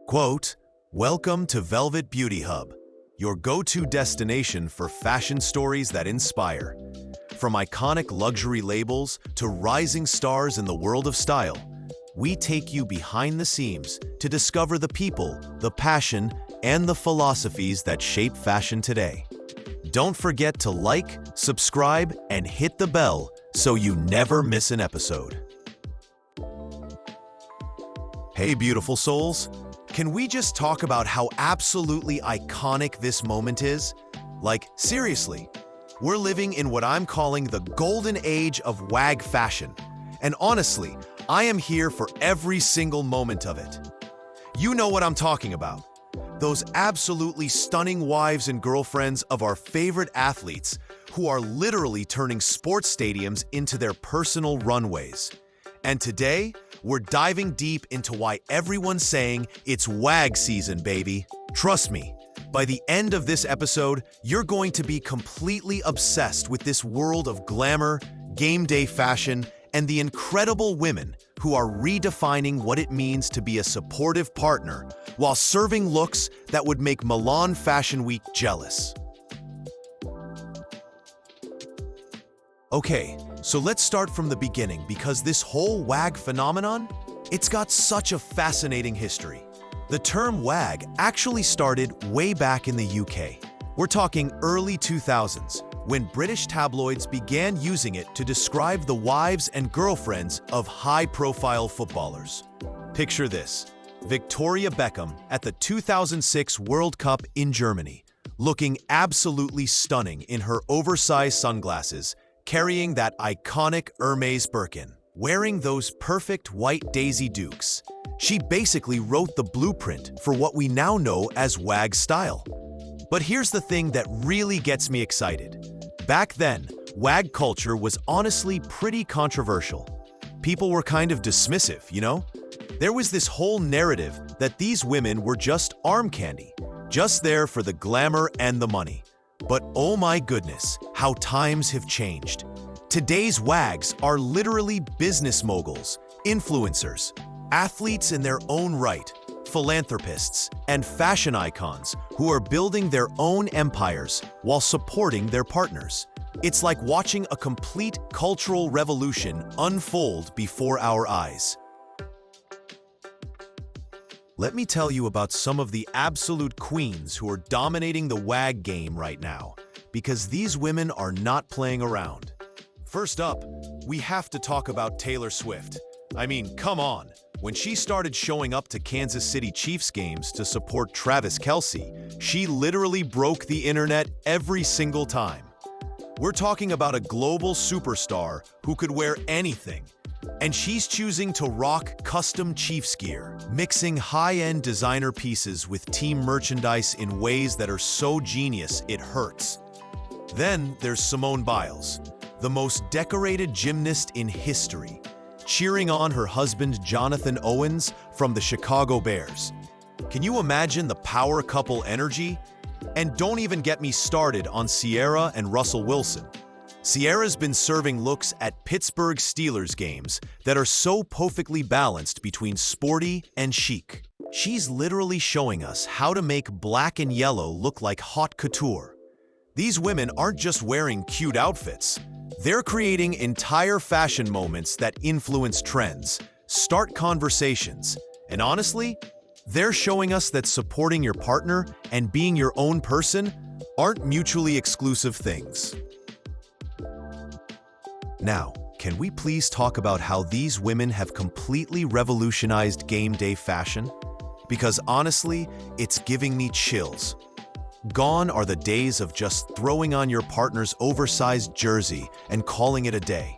Quote, "Welcome to Velvet Beauty Hub, your go-to destination for fashion stories that inspire. From iconic luxury labels to rising stars in the world of style, we take you behind the scenes to discover the people, the passion, and the philosophies that shape fashion today. Don't forget to like, subscribe, and hit the bell so you never miss an episode." Hey, beautiful souls. Can we just talk about how absolutely iconic this moment is? Like, seriously, we're living in what I'm calling the golden age of WAG fashion. And honestly, I am here for every single moment of it. You know what I'm talking about. Those absolutely stunning wives and girlfriends of our favorite athletes who are literally turning sports stadiums into their personal runways. And today, we're diving deep into why everyone's saying it's WAG season, baby. Trust me, by the end of this episode, you're going to be completely obsessed with this world of glamour, game day fashion, and the incredible women who are redefining what it means to be a supportive partner while serving looks that would make Milan Fashion Week jealous. Okay, so let's start from the beginning because this whole WAG phenomenon, it's got such a fascinating history. The term WAG actually started way back in the UK. We're talking early 2000s, when British tabloids began using it to describe the wives and girlfriends of high-profile footballers. Picture this: Victoria Beckham at the 2006 World Cup in Germany, looking absolutely stunning in her oversized sunglasses, carrying that iconic Hermes Birkin, wearing those perfect white Daisy Dukes. She basically wrote the blueprint for what we now know as WAG style. But here's the thing that really gets me excited. Back then, WAG culture was honestly pretty controversial. People were kind of dismissive, you know? There was this whole narrative that these women were just arm candy, just there for the glamour and the money. But oh my goodness, how times have changed. Today's WAGs are literally business moguls, influencers, athletes in their own right, philanthropists, and fashion icons who are building their own empires while supporting their partners. It's like watching a complete cultural revolution unfold before our eyes. Let me tell you about some of the absolute queens who are dominating the WAG game right now, because these women are not playing around. First up, we have to talk about Taylor Swift. I mean, come on. When she started showing up to Kansas City Chiefs games to support Travis Kelce, she literally broke the internet every single time. We're talking about a global superstar who could wear anything. And she's choosing to rock custom Chiefs gear, mixing high-end designer pieces with team merchandise in ways that are so genius it hurts. Then there's Simone Biles, the most decorated gymnast in history, cheering on her husband Jonathan Owens from the Chicago Bears. Can you imagine the power couple energy? And don't even get me started on Ciara and Russell Wilson. Ciara's been serving looks at Pittsburgh Steelers games that are so perfectly balanced between sporty and chic. She's literally showing us how to make black and yellow look like haute couture. These women aren't just wearing cute outfits. They're creating entire fashion moments that influence trends, start conversations, and honestly, they're showing us that supporting your partner and being your own person aren't mutually exclusive things. Now, can we please talk about how these women have completely revolutionized game day fashion? Because honestly, it's giving me chills. Gone are the days of just throwing on your partner's oversized jersey and calling it a day.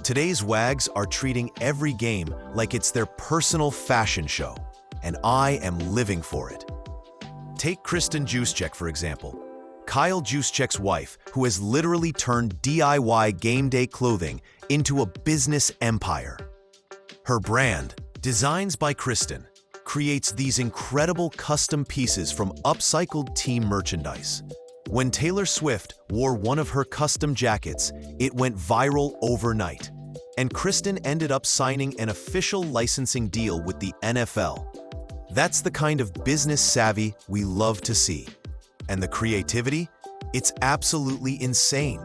Today's WAGs are treating every game like it's their personal fashion show, and I am living for it. Take Kristin Juszczyk, for example. Kyle Juszczyk's wife, who has literally turned DIY game day clothing into a business empire. Her brand, Designs by Kristin, creates these incredible custom pieces from upcycled team merchandise. When Taylor Swift wore one of her custom jackets, it went viral overnight, and Kristin ended up signing an official licensing deal with the NFL. That's the kind of business savvy we love to see. And the creativity? It's absolutely insane.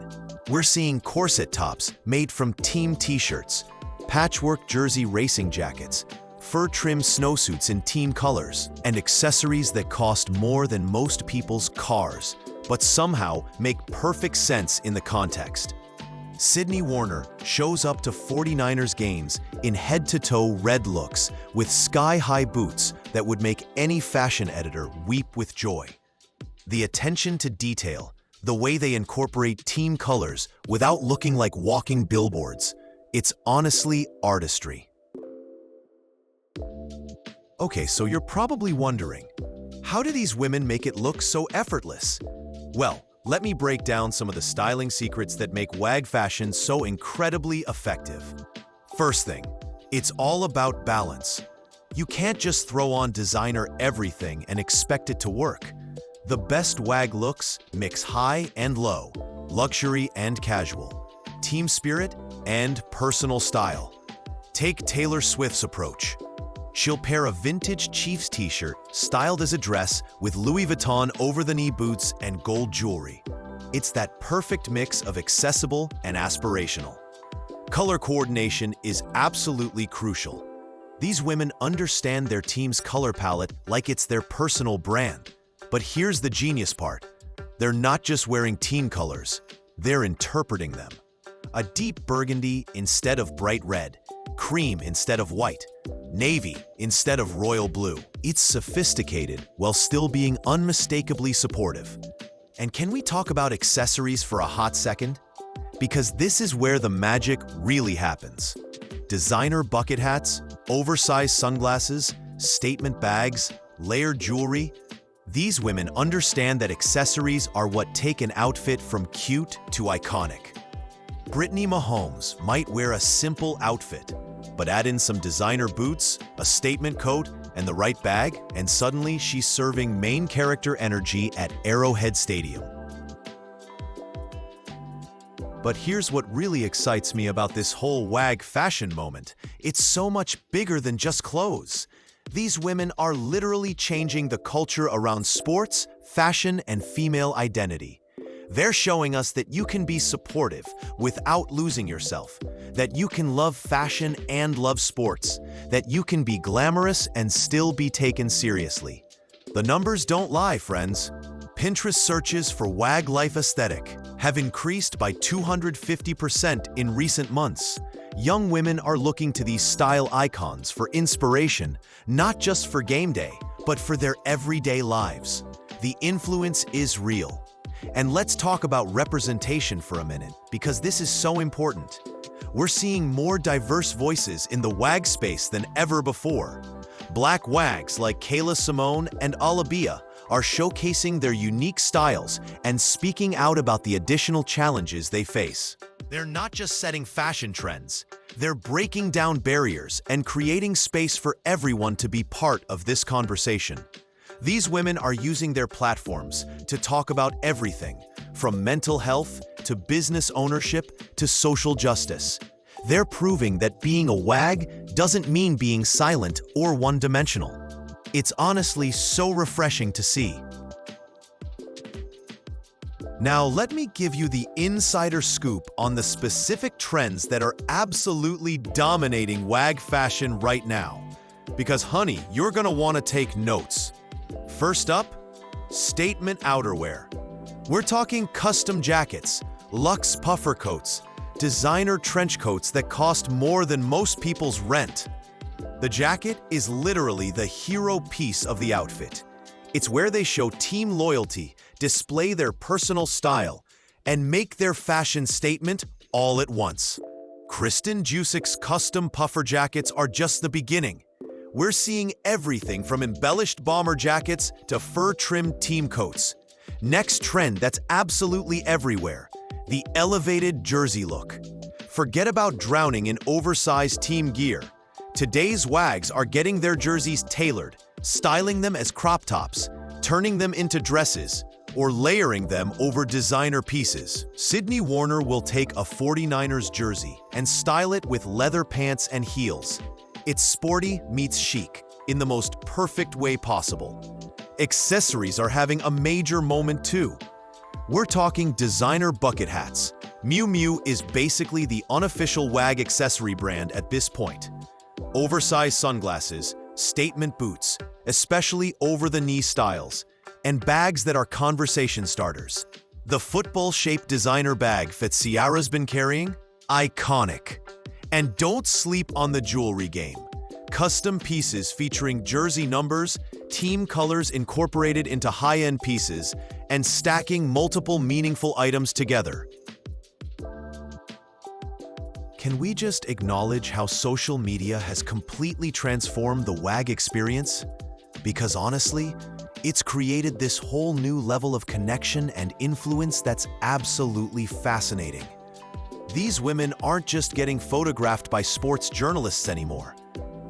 We're seeing corset tops made from team t-shirts, patchwork jersey racing jackets, fur-trimmed snowsuits in team colors, and accessories that cost more than most people's cars, but somehow make perfect sense in the context. Sydney Warner shows up to 49ers games in head-to-toe red looks with sky-high boots that would make any fashion editor weep with joy. The attention to detail, the way they incorporate team colors without looking like walking billboards, it's honestly artistry. Okay, so you're probably wondering, how do these women make it look so effortless? Well, let me break down some of the styling secrets that make WAG fashion so incredibly effective. First thing, it's all about balance. You can't just throw on designer everything and expect it to work. The best WAG looks mix high and low, luxury and casual, team spirit and personal style. Take Taylor Swift's approach. She'll pair a vintage Chiefs t-shirt styled as a dress with Louis Vuitton over-the-knee boots and gold jewelry. It's that perfect mix of accessible and aspirational. Color coordination is absolutely crucial. These women understand their team's color palette like it's their personal brand. But here's the genius part. They're not just wearing team colors, they're interpreting them. A deep burgundy instead of bright red, cream instead of white, navy instead of royal blue. It's sophisticated while still being unmistakably supportive. And can we talk about accessories for a hot second? Because this is where the magic really happens. Designer bucket hats, oversized sunglasses, statement bags, layered jewelry. These women understand that accessories are what take an outfit from cute to iconic. Brittany Mahomes might wear a simple outfit, but add in some designer boots, a statement coat, and the right bag, and suddenly she's serving main character energy at Arrowhead Stadium. But here's what really excites me about this whole WAG fashion moment. It's so much bigger than just clothes. These women are literally changing the culture around sports, fashion, and female identity. They're showing us that you can be supportive without losing yourself, that you can love fashion and love sports, that you can be glamorous and still be taken seriously. The numbers don't lie, friends. Pinterest searches for WAG life aesthetic have increased by 250% in recent months. Young women are looking to these style icons for inspiration, not just for game day, but for their everyday lives. The influence is real. And let's talk about representation for a minute, because this is so important. We're seeing more diverse voices in the WAG space than ever before. Black WAGs like Kayla Simone and Alabia are showcasing their unique styles and speaking out about the additional challenges they face. They're not just setting fashion trends, they're breaking down barriers and creating space for everyone to be part of this conversation. These women are using their platforms to talk about everything, from mental health to business ownership to social justice. They're proving that being a WAG doesn't mean being silent or one-dimensional. It's honestly so refreshing to see. Now, let me give you the insider scoop on the specific trends that are absolutely dominating WAG fashion right now. Because, honey, you're gonna wanna take notes. First up, statement outerwear. We're talking custom jackets, luxe puffer coats, designer trench coats that cost more than most people's rent. The jacket is literally the hero piece of the outfit. It's where they show team loyalty, display their personal style, and make their fashion statement all at once. Kristin Juszczyk's custom puffer jackets are just the beginning. We're seeing everything from embellished bomber jackets to fur-trimmed team coats. Next trend that's absolutely everywhere, the elevated jersey look. Forget about drowning in oversized team gear. Today's WAGs are getting their jerseys tailored, styling them as crop tops, turning them into dresses, or layering them over designer pieces. Sydney Warner will take a 49ers jersey and style it with leather pants and heels. It's sporty meets chic. in the most perfect way possible. Accessories are having a major moment too. We're talking designer bucket hats. Miu Miu is basically the unofficial WAG accessory brand at this point. Oversized sunglasses, statement boots, especially over-the-knee styles, and bags that are conversation starters. The football-shaped designer bag that Ciara's been carrying? Iconic. And don't sleep on the jewelry game. Custom pieces featuring jersey numbers, team colors incorporated into high-end pieces, and stacking multiple meaningful items together. Can we just acknowledge how social media has completely transformed the WAG experience? Because honestly, it's created this whole new level of connection and influence that's absolutely fascinating. These women aren't just getting photographed by sports journalists anymore.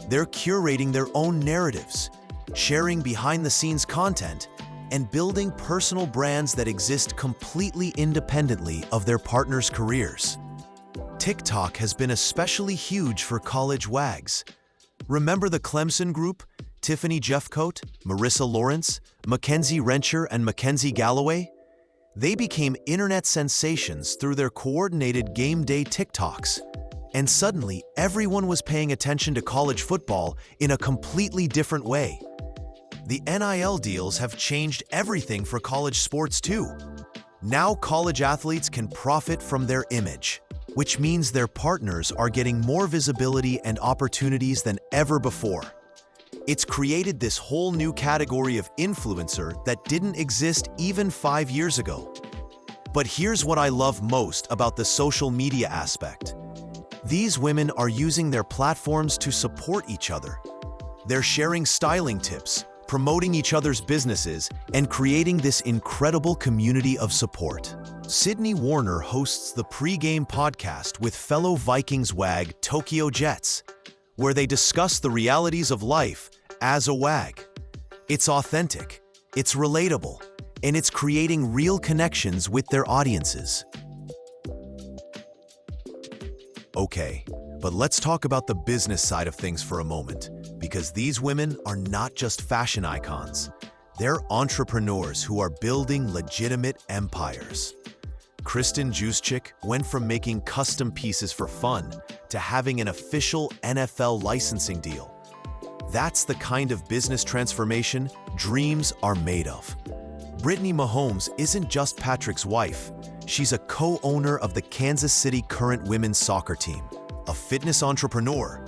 They're curating their own narratives, sharing behind-the-scenes content, and building personal brands that exist completely independently of their partners' careers. TikTok has been especially huge for college WAGs. Remember the Clemson group? Tiffany Jeffcoat, Marissa Lawrence, Mackenzie Rencher, and Mackenzie Galloway? They became internet sensations through their coordinated game day TikToks. And suddenly, everyone was paying attention to college football in a completely different way. The NIL deals have changed everything for college sports too. Now college athletes can profit from their image, which means their partners are getting more visibility and opportunities than ever before. It's created this whole new category of influencer that didn't exist even 5 years ago. But here's what I love most about the social media aspect. These women are using their platforms to support each other. They're sharing styling tips, promoting each other's businesses, and creating this incredible community of support. Sydney Warner hosts the pre-game podcast with fellow Vikings WAG Tokyo Jets, where they discuss the realities of life as a WAG. It's authentic, it's relatable, and it's creating real connections with their audiences. Okay, but let's talk about the business side of things for a moment, because these women are not just fashion icons. They're entrepreneurs who are building legitimate empires. Kristin Juszczyk went from making custom pieces for fun to having an official NFL licensing deal. That's the kind of business transformation dreams are made of. Brittany Mahomes isn't just Patrick's wife. She's a co-owner of the Kansas City Current women's soccer team, a fitness entrepreneur,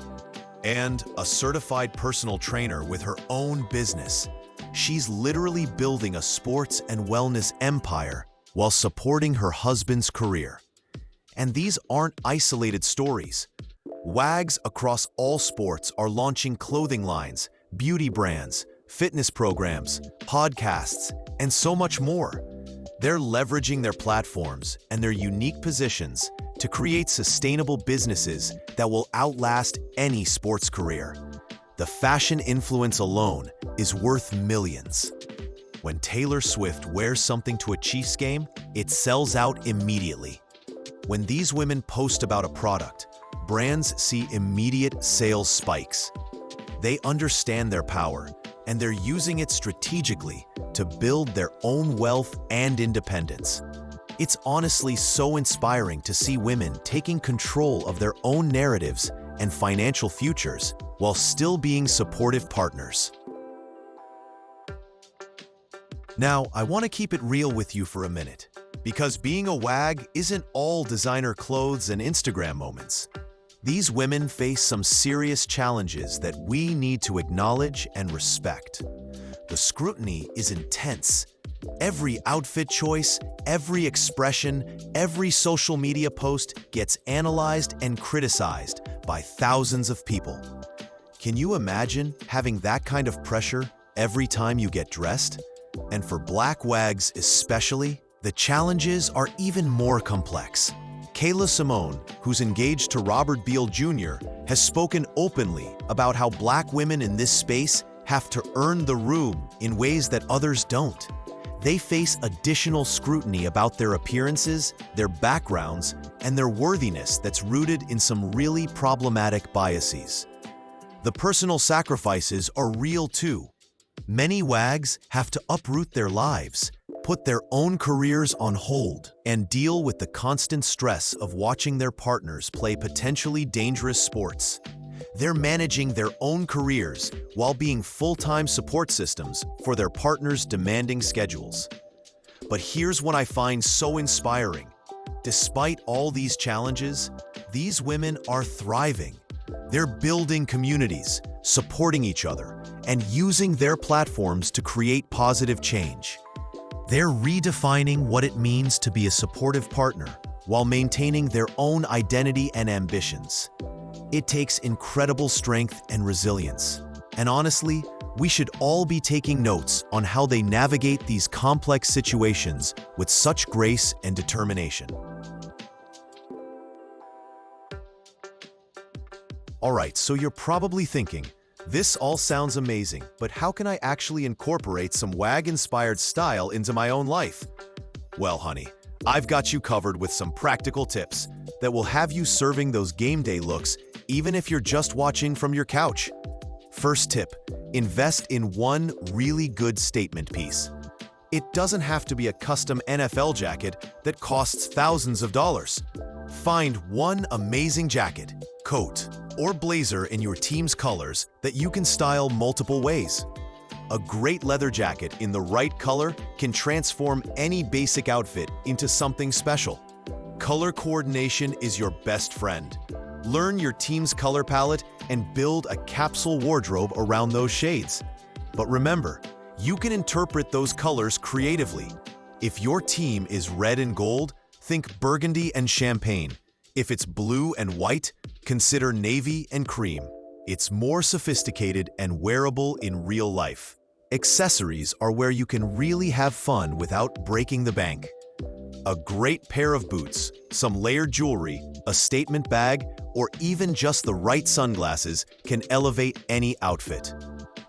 and a certified personal trainer with her own business. She's literally building a sports and wellness empire while supporting her husband's career. And these aren't isolated stories. WAGs across all sports are launching clothing lines, beauty brands, fitness programs, podcasts, and so much more. They're leveraging their platforms and their unique positions to create sustainable businesses that will outlast any sports career. The fashion influence alone is worth millions. When Taylor Swift wears something to a Chiefs game, it sells out immediately. When these women post about a product, brands see immediate sales spikes. They understand their power, and they're using it strategically to build their own wealth and independence. It's honestly so inspiring to see women taking control of their own narratives and financial futures while still being supportive partners. Now, I want to keep it real with you for a minute, because being a WAG isn't all designer clothes and Instagram moments. These women face some serious challenges that we need to acknowledge and respect. The scrutiny is intense. Every outfit choice, every expression, every social media post gets analyzed and criticized by thousands of people. Can you imagine having that kind of pressure every time you get dressed? And for Black WAGs especially, the challenges are even more complex. Kayla Simone, who's engaged to Robert Beal Jr., has spoken openly about how Black women in this space have to earn the room in ways that others don't. They face additional scrutiny about their appearances, their backgrounds, and their worthiness that's rooted in some really problematic biases. the personal sacrifices are real too. Many WAGs have to uproot their lives, put their own careers on hold, and deal with the constant stress of watching their partners play potentially dangerous sports. They're managing their own careers while being full-time support systems for their partners' demanding schedules. But here's what I find so inspiring. Despite all these challenges, these women are thriving. They're building communities, supporting each other, and using their platforms to create positive change. They're redefining what it means to be a supportive partner while maintaining their own identity and ambitions. It takes incredible strength and resilience. And honestly, we should all be taking notes on how they navigate these complex situations with such grace and determination. Alright, so you're probably thinking, this all sounds amazing, but how can I actually incorporate some WAG-inspired style into my own life? Well, honey, I've got you covered with some practical tips that will have you serving those game day looks even if you're just watching from your couch. First tip, invest in one really good statement piece. It doesn't have to be a custom NFL jacket that costs thousands of dollars. Find one amazing jacket, coat, or blazer in your team's colors that you can style multiple ways. A great leather jacket in the right color can transform any basic outfit into something special. Color coordination is your best friend. Learn your team's color palette and build a capsule wardrobe around those shades. But remember, you can interpret those colors creatively. If your team is red and gold, think burgundy and champagne. If it's blue and white, consider navy and cream. It's more sophisticated and wearable in real life. Accessories are where you can really have fun without breaking the bank. A great pair of boots, some layered jewelry, a statement bag, or even just the right sunglasses can elevate any outfit.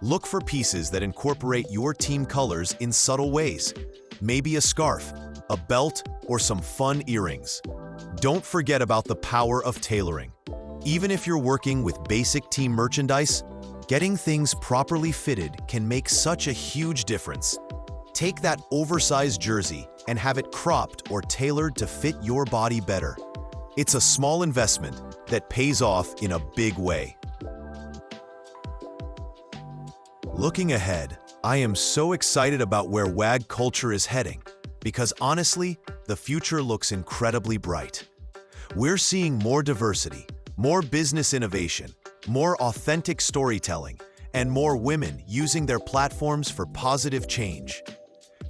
Look for pieces that incorporate your team colors in subtle ways. Maybe a scarf, a belt, or some fun earrings. Don't forget about the power of tailoring. Even if you're working with basic team merchandise, getting things properly fitted can make such a huge difference. Take that oversized jersey and have it cropped or tailored to fit your body better. It's a small investment that pays off in a big way. Looking ahead, I am so excited about where WAG culture is heading, because honestly, the future looks incredibly bright. We're seeing more diversity, more business innovation, more authentic storytelling, and more women using their platforms for positive change.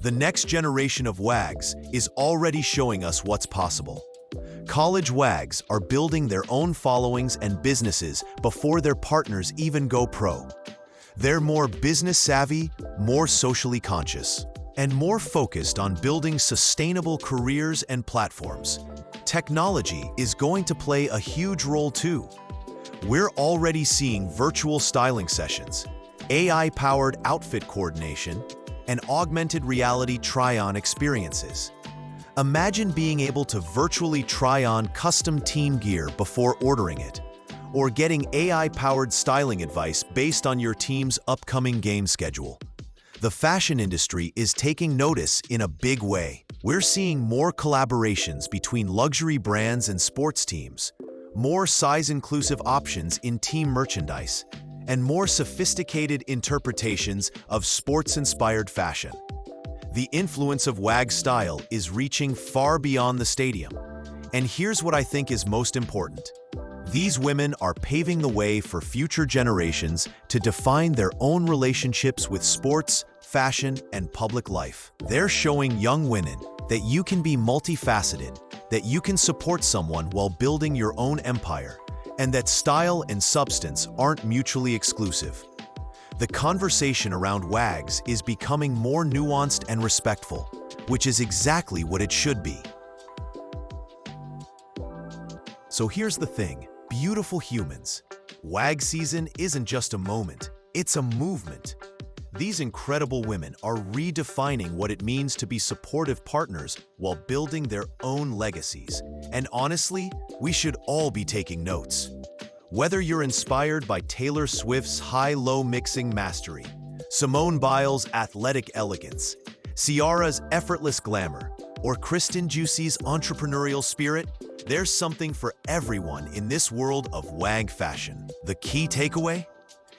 The next generation of WAGs is already showing us what's possible. College WAGs are building their own followings and businesses before their partners even go pro. They're more business savvy, more socially conscious, and more focused on building sustainable careers and platforms. Technology is going to play a huge role too. We're already seeing virtual styling sessions, AI-powered outfit coordination, and augmented reality try-on experiences. Imagine being able to virtually try on custom team gear before ordering it, or getting AI-powered styling advice based on your team's upcoming game schedule. The fashion industry is taking notice in a big way. We're seeing more collaborations between luxury brands and sports teams, more size-inclusive options in team merchandise, and more sophisticated interpretations of sports-inspired fashion. The influence of WAG style is reaching far beyond the stadium. And here's what I think is most important. These women are paving the way for future generations to define their own relationships with sports, fashion, and public life. They're showing young women that you can be multifaceted, that you can support someone while building your own empire, and that style and substance aren't mutually exclusive. The conversation around WAGs is becoming more nuanced and respectful, which is exactly what it should be. So here's the thing, beautiful humans. WAG season isn't just a moment, it's a movement. These incredible women are redefining what it means to be supportive partners while building their own legacies. And honestly, we should all be taking notes. Whether you're inspired by Taylor Swift's high-low mixing mastery, Simone Biles' athletic elegance, Ciara's effortless glamour, or Kristin Juszczyk's entrepreneurial spirit, there's something for everyone in this world of WAG fashion. The key takeaway?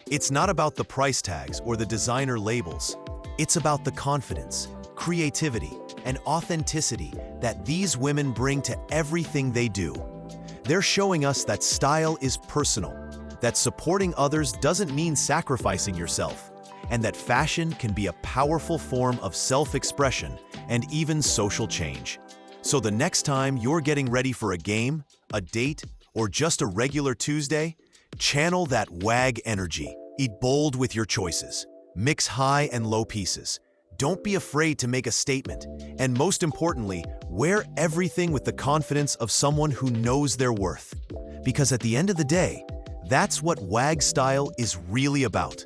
It's not about the price tags or the designer labels. It's about the confidence, creativity, and authenticity that these women bring to everything they do. They're showing us that style is personal, that supporting others doesn't mean sacrificing yourself, and that fashion can be a powerful form of self-expression and even social change. So the next time you're getting ready for a game, a date, or just a regular Tuesday, channel that WAG energy. Eat bold with your choices. Mix high and low pieces. Don't be afraid to make a statement. And most importantly, wear everything with the confidence of someone who knows their worth. Because at the end of the day, that's what WAG style is really about.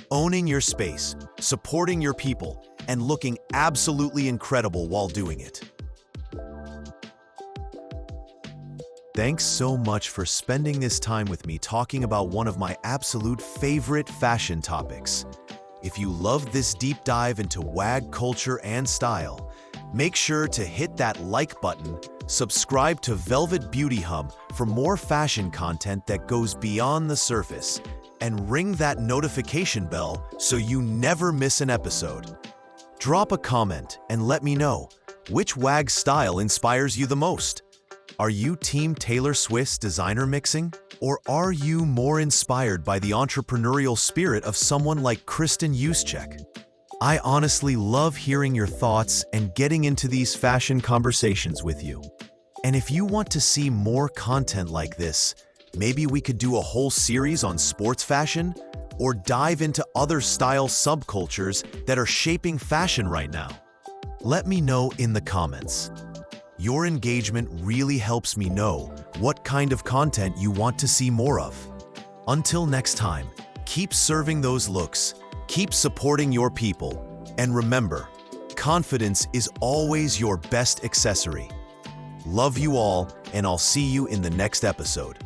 Owning your space, supporting your people, and looking absolutely incredible while doing it. Thanks so much for spending this time with me talking about one of my absolute favorite fashion topics. If you loved this deep dive into WAG culture and style, make sure to hit that like button, subscribe to Velvet Beauty Hub for more fashion content that goes beyond the surface, and ring that notification bell so you never miss an episode. Drop a comment and let me know, which WAG style inspires you the most? Are you Team Taylor Swift's designer mixing? Or are you more inspired by the entrepreneurial spirit of someone like Kristin Juszczyk? I honestly love hearing your thoughts and getting into these fashion conversations with you. And if you want to see more content like this, maybe we could do a whole series on sports fashion, or dive into other style subcultures that are shaping fashion right now. Let me know in the comments. Your engagement really helps me know what kind of content you want to see more of. Until next time, keep serving those looks, keep supporting your people, and remember, confidence is always your best accessory. Love you all, and I'll see you in the next episode.